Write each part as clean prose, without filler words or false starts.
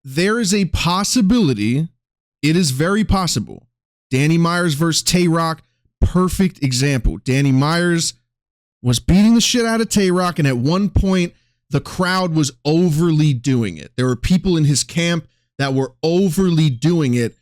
there is a possibility, it is very possible. Danny Myers versus Tay-Rock, perfect example. Danny Myers was beating the shit out of Tay-Rock, and at one point, the crowd was overly doing it. There were people in his camp that were overly doing it,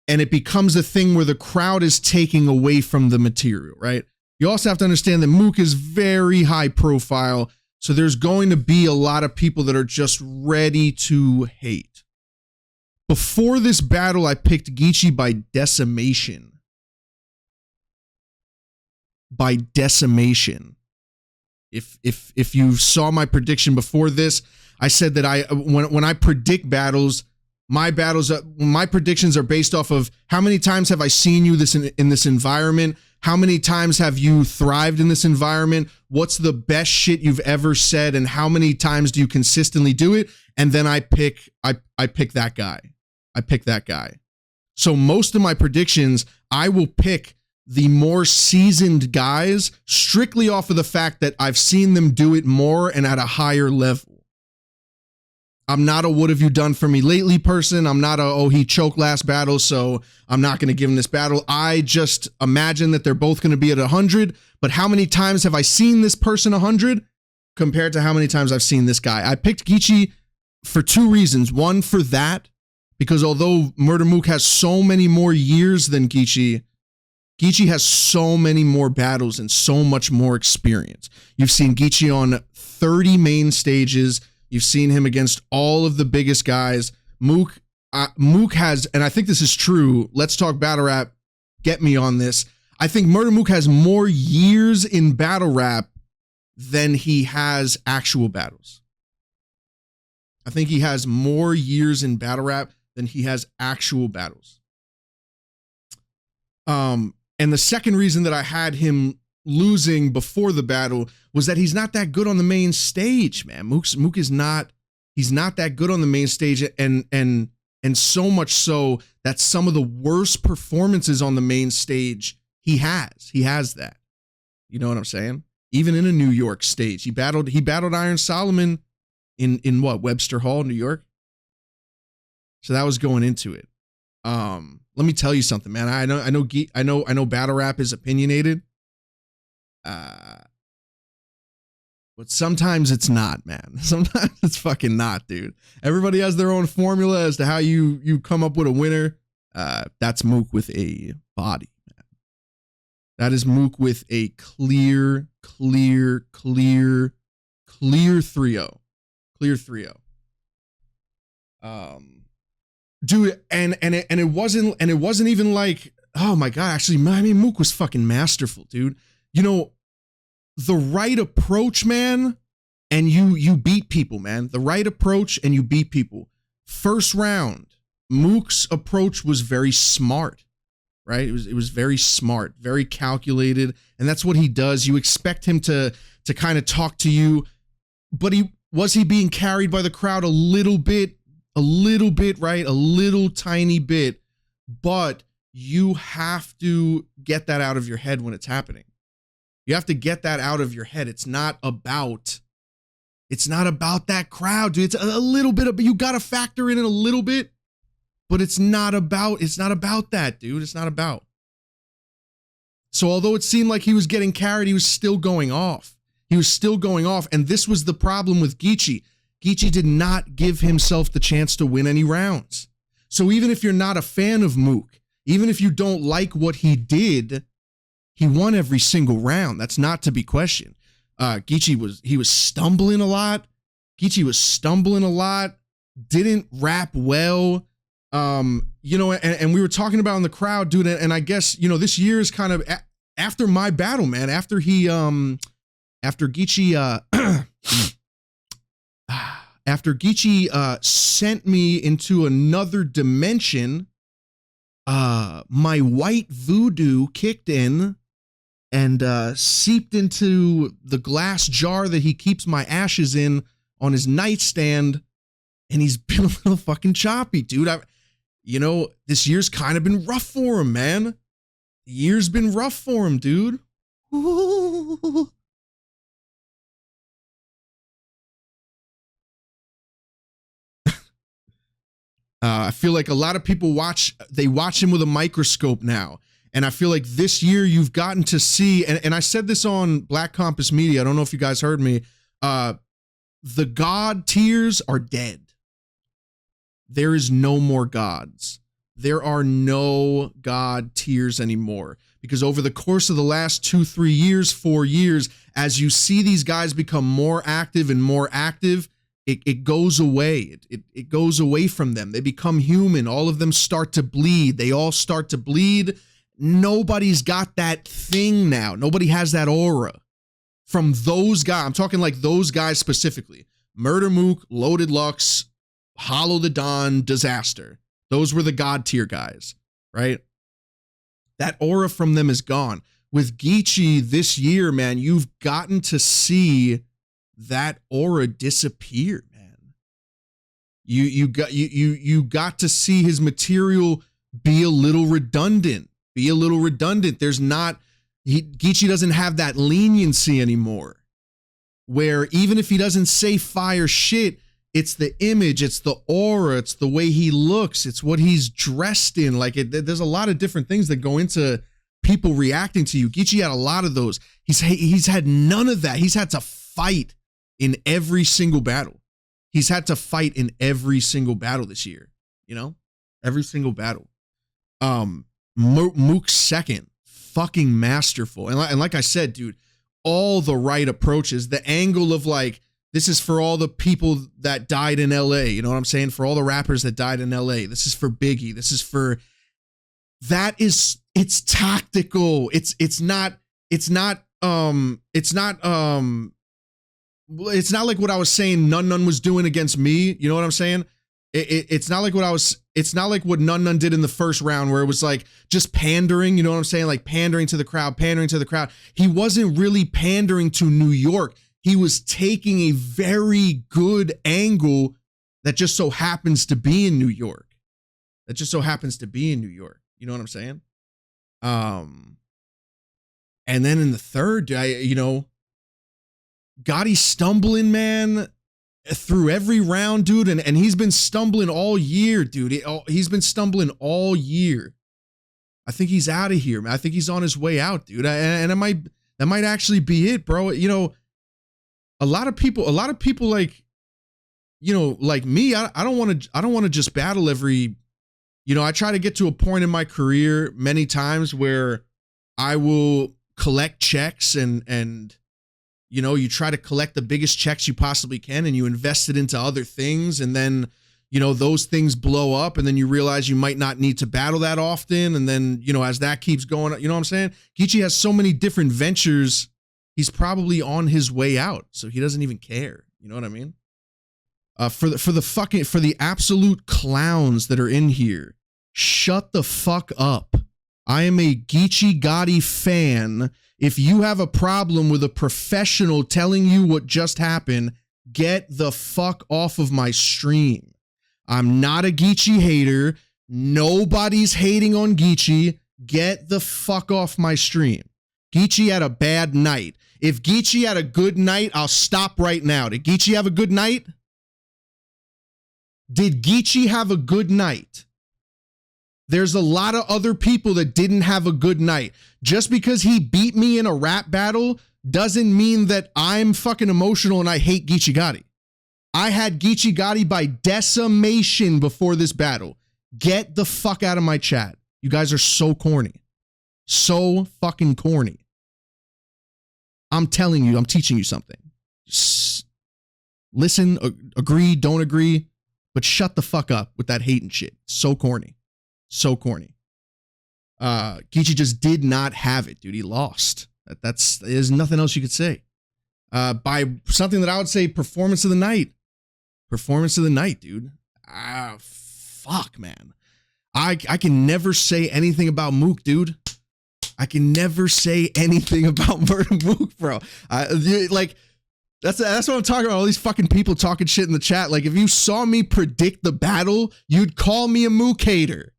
and it becomes a thing where the crowd is taking away from the material, right? You also have to understand that Mook is very high profile, so there's going to be a lot of people that are just ready to hate. Before this battle, I picked Geechi by decimation. By decimation. If you saw my prediction before this, I said that when I predict battles, my predictions are based off of how many times have I seen you in this environment? How many times have you thrived in this environment? What's the best shit you've ever said, and how many times do you consistently do it? And then I pick that guy. I pick that guy. So most of my predictions, I will pick the more seasoned guys strictly off of the fact that I've seen them do it more and at a higher level. I'm not a what have you done for me lately person. I'm not a, oh, he choked last battle, so I'm not going to give him this battle. I just imagine that they're both going to be at 100, but how many times have I seen this person 100 compared to how many times I've seen this guy? I picked Geechi for two reasons. One, for that, because although Murda Mook has so many more years than Geechi, Geechi has so many more battles and so much more experience. You've seen Geechi on 30 main stages. You've seen him against all of the biggest guys. Mook has, and I think this is true, let's talk battle rap, get me on this. I think Murda Mook has more years in battle rap than he has actual battles. I think he has more years in battle rap than he has actual battles. And the second reason that I had him losing before the battle was that he's not that good on the main stage, man. Mook is not, he's not that good on the main stage, and so much so that some of the worst performances on the main stage he has that. You know what I'm saying? Even in a New York stage, he battled Iron Solomon in what, Webster Hall, New York. So that was going into it. Let me tell you something, man. I know battle rap is opinionated. But sometimes it's not, man. Sometimes it's fucking not, dude. Everybody has their own formula as to how you come up with a winner. That's Mook with a body, man. That is Mook with a clear 3-0. Clear 3-0. Dude, and it wasn't even like, oh my god, actually, I mean, Mook was fucking masterful, dude. You know, the right approach, man, and you beat people, man. The right approach and you beat people. First round, Mook's approach was very smart, right? It was very smart, very calculated, and that's what he does. You expect him to kind of talk to you, but was he being carried by the crowd a little bit, right? A little tiny bit, but you have to get that out of your head when it's happening. You have to get that out of your head. It's not about that crowd, dude. It's a little bit of, you got to factor in it a little bit, but it's not about that, dude. It's not about. So although it seemed like he was getting carried, he was still going off. And this was the problem with Geechi. Geechi did not give himself the chance to win any rounds. So even if you're not a fan of Mook, even if you don't like what he did, he won every single round. That's not to be questioned. Geechi was stumbling a lot. Didn't rap well. You know, and we were talking about in the crowd, dude, and I guess, you know, this year is kind of after my battle, man, after Geechi after Geechi sent me into another dimension, my white voodoo kicked in and seeped into the glass jar that he keeps my ashes in on his nightstand, and he's been a little fucking choppy, dude. You know, this year's kind of been rough for him, man. The year's been rough for him, dude. Ooh. I feel like a lot of people watch him with a microscope now. And I feel like this year you've gotten to see, and I said this on Black Compass Media, I don't know if you guys heard me, the God tiers are dead. There is no more gods. There are no God tiers anymore. Because over the course of the last 2, 3 years, 4 years, as you see these guys become more active and more active, it goes away. It goes away from them. They become human. All of them start to bleed. They all start to bleed. Nobody's got that thing now. Nobody has that aura from those guys. I'm talking like those guys specifically. Murda Mook, Loaded Lux, Hollow the Dawn, Disaster. Those were the God tier guys, right? That aura from them is gone. With Geechi this year, man, you've gotten to see that aura disappear, man. You got to see his material be a little redundant. There's not, Geechi doesn't have that leniency anymore, where even if he doesn't say fire shit, it's the image, it's the aura, it's the way he looks, it's what he's dressed in. Like, there's a lot of different things that go into people reacting to you. Geechi had a lot of those. He's had none of that. He's had to fight in every single battle. He's had to fight in every single battle this year, you know? Every single battle. Mook's second, fucking masterful. And like I said, dude, all the right approaches. The angle of like, this is for all the people that died in LA. You know what I'm saying? For all the rappers that died in LA. This is for Biggie. This is for, it's tactical. It's not like what I was saying Nun was doing against me. You know what I'm saying? It's not like what Nun did in the first round, where it was like just pandering. You know what I'm saying? Like pandering to the crowd. He wasn't really pandering to New York. He was taking a very good angle that just so happens to be in New York. You know what I'm saying? And then in the third, Gotti stumbling, man, through every round, dude. And he's been stumbling all year, dude. He's been stumbling all year. I think he's out of here, man. I think he's on his way out, dude. And that might actually be it, bro. You know, a lot of people like, you know, like me, I don't want to just battle every, you know, I try to get to a point in my career many times where I will collect checks and you know, you try to collect the biggest checks you possibly can and you invest it into other things. And then, you know, those things blow up and then you realize you might not need to battle that often. And then, you know, as that keeps going, you know what I'm saying? Geechi has so many different ventures. He's probably on his way out. So he doesn't even care. You know what I mean? For the absolute clowns that are in here, shut the fuck up. I am a Geechi Gotti fan. If you have a problem with a professional telling you what just happened, get the fuck off of my stream. I'm not a Geechi hater. Nobody's hating on Geechi. Get the fuck off my stream. Geechi had a bad night. If Geechi had a good night, I'll stop right now. Did Geechi have a good night? Did Geechi have a good night? There's a lot of other people that didn't have a good night. Just because he beat me in a rap battle doesn't mean that I'm fucking emotional and I hate Geechi Gotti. I had Geechi Gotti by decimation before this battle. Get the fuck out of my chat. You guys are so corny. So fucking corny. I'm telling you, I'm teaching you something. Just listen, agree, don't agree, but shut the fuck up with that hate and shit. So corny. So corny. Geechi just did not have it, dude. He lost. There's nothing else you could say. By something that I would say performance of the night. Performance of the night, dude. Fuck, man. I can never say anything about Mook, dude. I can never say anything about Murda Mook, bro. Like, that's what I'm talking about. All these fucking people talking shit in the chat. Like, if you saw me predict the battle, you'd call me a Mook hater.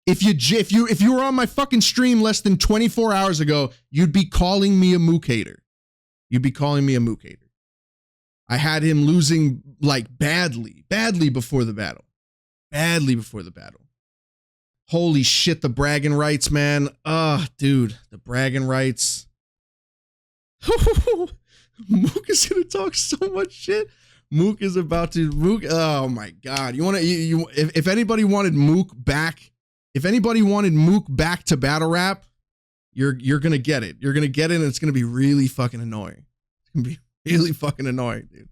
If you were on my fucking stream less than 24 hours ago, you'd be calling me a Mook hater. You'd be calling me a Mook hater. I had him losing like badly before the battle. Holy shit, the bragging rights, man. Dude, the bragging rights. Mook is gonna talk so much shit. Mook is about to oh my god. If anybody wanted Mook back, to battle rap, you're gonna get it. You're gonna get it, and it's gonna be really fucking annoying. It's gonna be really fucking annoying, dude.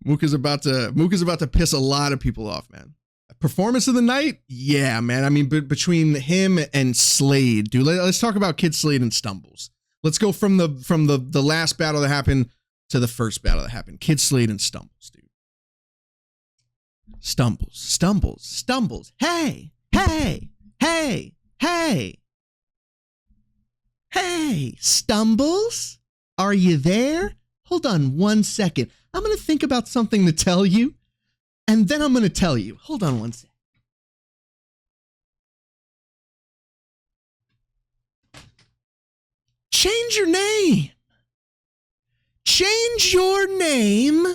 Mook is about to piss a lot of people off, man. Performance of the night? Yeah, man. I mean, between him and Slade, dude. Let's talk about Kid Slade and Stumbles. Let's go from the last battle that happened to the first battle that happened. Kid Slade and Stumbles, dude. Stumbles. Hey. Hey, Stumbles? Are you there? Hold on 1 second. I'm going to think about something to tell you, and then I'm going to tell you. Hold on 1 second. Change your name. Change your name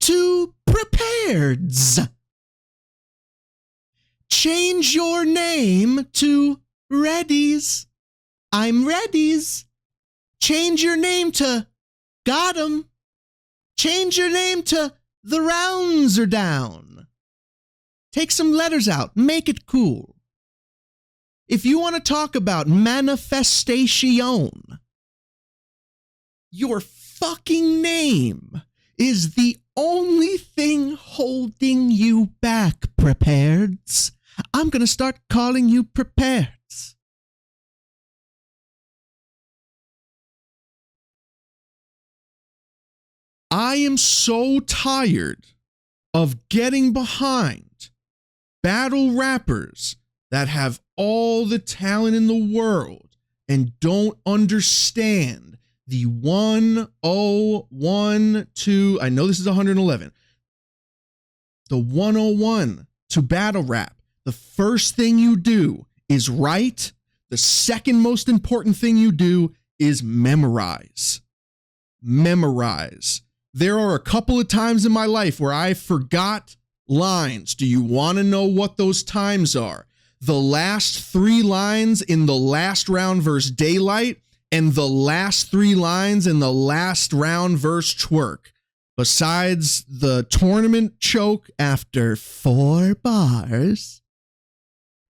to Prepareds. Change your name to Readies. I'm Readies. Change your name to Got 'em. Change your name to The Rounds Are Down. Take some letters out. Make it cool. If you want to talk about manifestation, your fucking name is the only thing holding you back, Prepareds. I'm going to start calling you Prepareds. I am so tired of getting behind battle rappers that have all the talent in the world and don't understand the 101 I know this is 111. The 101 to battle rap. The first thing you do is write. The second most important thing you do is memorize. Memorize. There are a couple of times in my life where I forgot lines. Do you want to know what those times are? The last 3 lines in the last round verse Daylight and the last 3 lines in the last round verse Twerk. Besides the tournament choke after 4 bars.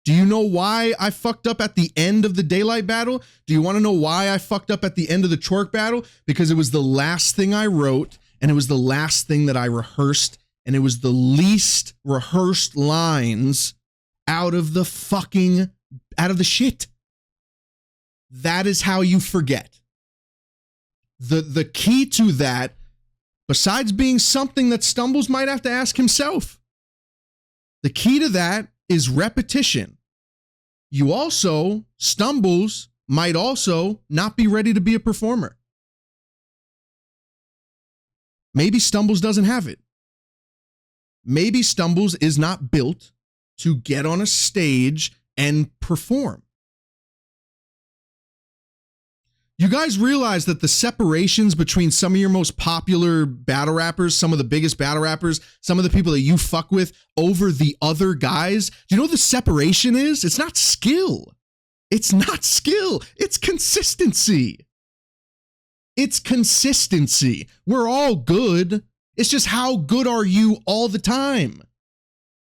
Do you know why I fucked up at the end of the Daylight battle? Do you want to know why I fucked up at the end of the Twerk battle? Because it was the last thing I wrote, and it was the last thing that I rehearsed, and it was the least rehearsed lines out of the shit. That is how you forget. The key to that, besides being something that Stumbles might have to ask himself, the key to that is repetition. You also, Stumbles, might also not be ready to be a performer. Maybe Stumbles doesn't have it. Maybe Stumbles is not built to get on a stage and perform. You guys realize that the separations between some of your most popular battle rappers, some of the biggest battle rappers, some of the people that you fuck with over the other guys, do you know what the separation is? It's not skill. It's not skill. It's consistency. It's consistency. We're all good. It's just how good are you all the time?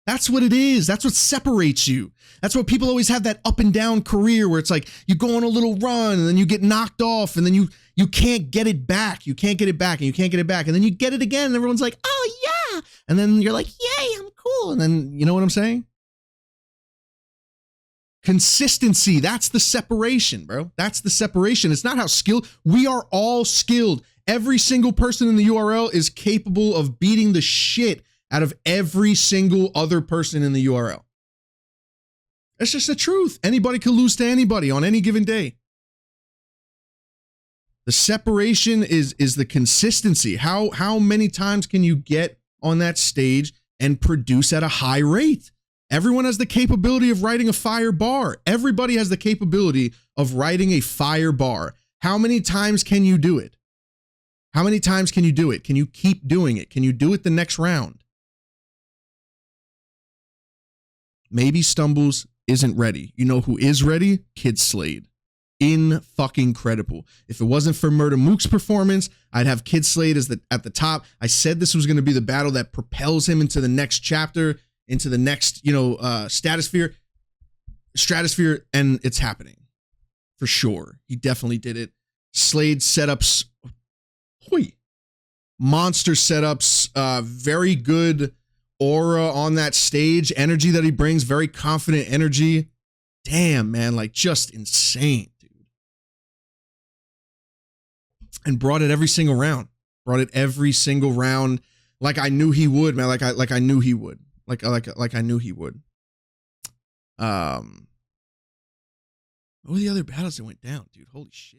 That's what it is. That's what separates you. That's what people always have, that up and down career where it's like you go on a little run and then you get knocked off and then you can't get it back. You can't get it back and you can't get it back. And then you get it again and everyone's like, oh yeah. And then you're like, yay, I'm cool. And then you know what I'm saying? Consistency. That's the separation, bro. That's the separation. It's not how skilled. We are all skilled. Every single person in the URL is capable of beating the shit out of every single other person in the URL. It's just the truth. Anybody could lose to anybody on any given day. The separation is the consistency. How many times can you get on that stage and produce at a high rate? Everyone has the capability of writing a fire bar. Everybody has the capability of writing a fire bar. How many times can you do it? How many times can you do it? Can you keep doing it? Can you do it the next round? Maybe Stumbles isn't ready. You know who is ready? Kid Slade. In fucking credible. If it wasn't for Murda Mook's performance, I'd have Kid Slade as at the top. I said this was going to be the battle that propels him into the next chapter, into the next, stratosphere, and it's happening for sure. He definitely did it. Slade setups, monster setups, very good aura on that stage, energy that he brings, very confident energy. Damn, man, like just insane. And brought it every single round. Like I knew he would, man. Like I knew he would. Like I knew he would. What were the other battles that went down, dude? Holy shit.